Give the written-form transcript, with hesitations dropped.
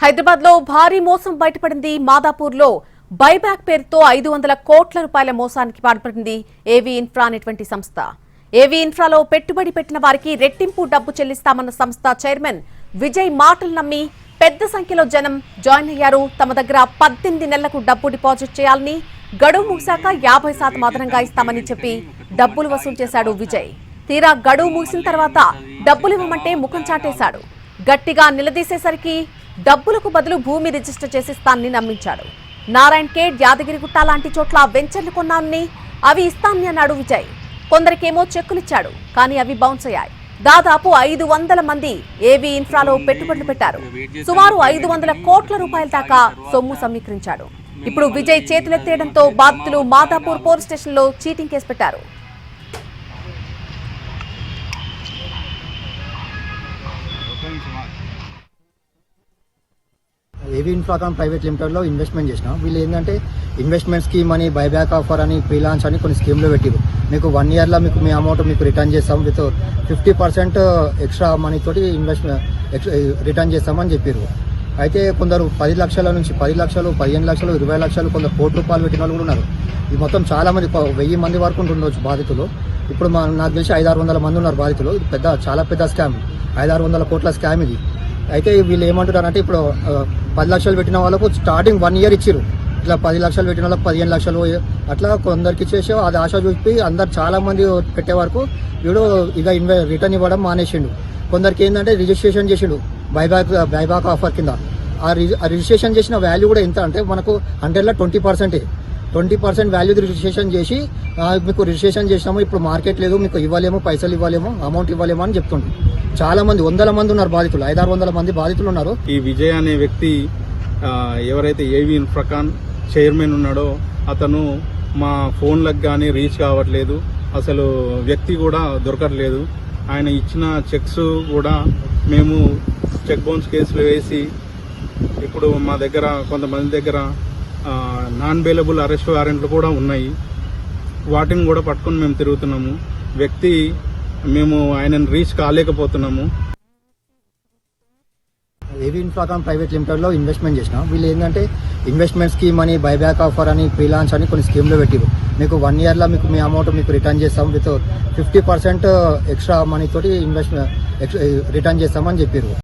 హైదరాబాద్ లో భారీ మోసం బయటపడింది. మాదాపూర్లో బైబ్యాక్ పేరుతో 500 కోట్ల రూపాయల మోసానికి పాల్పడింది ఏవీ ఇన్ఫ్రా అనేటువంటి సంస్థ. ఏవీ ఇన్ఫ్రాలో పెట్టుబడి పెట్టిన వారికి రెట్టింపు డబ్బు చెల్లిస్తామన్న సంస్థ చైర్మన్ విజయ్ మాటలు నమ్మి పెద్ద సంఖ్యలో జనం జాయిన్ అయ్యారు. తమ దగ్గర 18 నెలలకు డబ్బు డిపాజిట్ చేయాలని, గడువు ముగిశాక 50% అదనంగా ఇస్తామని చెప్పి డబ్బులు వసూలు చేశాడు విజయ్. తీరా గడువు ముగిసిన తర్వాత డబ్బులు ఇవ్వమంటే ముఖం చాటేశాడు. గట్టిగా నిలదీసేసరికి డబ్బులకు బదులు భూమి రిజిస్టర్ చేసిస్తానని నమ్మించాడు. నారాయణ్ ఖేడ్, యాదగిరిగుట్ట లాంటి చోట్ల వెంచర్లు కొన్నానని అవి ఇస్తానని అన్నాడు విజయ్. కొందరికేమో చెక్కులిచ్చాడు, కానీ అవి బౌన్స్ అయ్యాయి. దాదాపు 500 మంది ఏవీ ఇన్ఫ్రాలో పెట్టుబడులు పెట్టారు. సుమారు 500 కోట్ల రూపాయల దాకా సొమ్ము సమీకరించాడు. ఇప్పుడు విజయ్ చేతులెత్తేయడంతో బాధితులు మాదాపూర్ పోలీస్ స్టేషన్లో చీటింగ్ కేసు పెట్టారు. ఏవీ ఇన్ఫ్రాకాన్ ప్రైవేట్ లిమిటెడ్లో ఇన్వెస్ట్మెంట్ చేసినాం. వీళ్ళు ఏంటంటే ఇన్వెస్ట్మెంట్ స్కీమ్ అని, బైబ్యాక్ ఆఫర్ అని, ఫ్రీలాన్స్ అని కొన్ని స్కీమ్లో పెట్టిరు. మీకు 1 ఇయర్లో మీకు మీ అమౌంట్ మీకు రిటర్న్ చేస్తాం, విత్ 50% ఎక్స్ట్రా మనీతోటి రిటర్న్ చేస్తామని చెప్పారు. అయితే కొందరు 10 లక్షల నుంచి 10 లక్షలు, 15 లక్షలు, 20 లక్షలు, కొందరు ₹1 కోటి పెట్టిన వాళ్ళు కూడా ఉన్నారు. ఈ మొత్తం చాలా మంది 1000 మంది వరకు ఉండొచ్చు బాధితులు. ఇప్పుడు నాకు తెలిసి 500-600 మంది ఉన్నారు బాధితులు. ఇది చాలా పెద్ద స్కామ్, 500-600 కోట్ల స్కామ్ ఇది. అయితే వీళ్ళు ఏమంటున్నారంటే ఇప్పుడు 10 లక్షలు పెట్టిన వాళ్ళకు స్టార్టింగ్ 1 ఇయర్ ఇచ్చారు. ఇట్లా 10 లక్షలు పెట్టిన వాళ్ళకి 15 లక్షలు అట్లా కొందరికి ఇచ్చేసి అది ఆశ చూపి అందరు చాలా మంది పెట్టే వరకు వీడు ఇక రిటర్న్ ఇవ్వడం మానేసిండు. కొందరికి ఏంటంటే రిజిస్ట్రేషన్ చేసిండు బైబ్యాక్ ఆఫర్ కింద. ఆ రిజిస్ట్రేషన్ చేసిన వాల్యూ కూడా ఎంత అంటే మనకు 100లో 20% వాల్యూ రిజిస్ట్రేషన్ చేసి మీకు రిజిస్ట్రేషన్ చేసినాము, ఇప్పుడు మార్కెట్ లేదు, మీకు ఇవ్వలేము, పైసలు ఇవ్వలేము, అమౌంట్ ఇవ్వలేము అని చెప్తుండ్రు. చాలా మంది 100 మంది ఉన్నారు బాధితులు, 500-600 మంది బాధితులు ఉన్నారు. ఈ విజయ్ అనే వ్యక్తి ఎవరైతే ఏవీ ఇన్ఫ్రాకాన్ చైర్మన్ ఉన్నాడో అతను మా ఫోన్లకు కానీ రీచ్ కావట్లేదు, అసలు వ్యక్తి కూడా దొరకట్లేదు. ఆయన ఇచ్చిన చెక్స్ కూడా మేము చెక్ బౌన్స్ కేసులు వేసి ఇప్పుడు మా దగ్గర కొంతమంది దగ్గర నాన్ బెయిలబుల్ అరెస్ట్ వారెంట్లు కూడా ఉన్నాయి. వాటిని కూడా పట్టుకొని మేము తిరుగుతున్నాము. వ్యక్తి మేము ఆయనను రీచ్ కాలేకపోతున్నాము. ఏవీ ఇన్ఫ్రాకాన్ ప్రైవేట్ లిమిటెడ్లో ఇన్వెస్ట్మెంట్ చేసినాం. వీళ్ళు ఏంటంటే ఇన్వెస్ట్మెంట్ స్కీమ్ అని, బైబ్యాక్ ఆఫర్ అని, ఫ్రీలాన్స్ అని కొన్ని స్కీమ్లో పెట్టిరు. మీకు 1 ఇయర్లో మీకు మీ అమౌంట్ మీకు రిటర్న్ చేస్తాం, విత్ 50% ఎక్స్ట్రా మనీతోటి రిటర్న్ చేస్తామని చెప్పారు.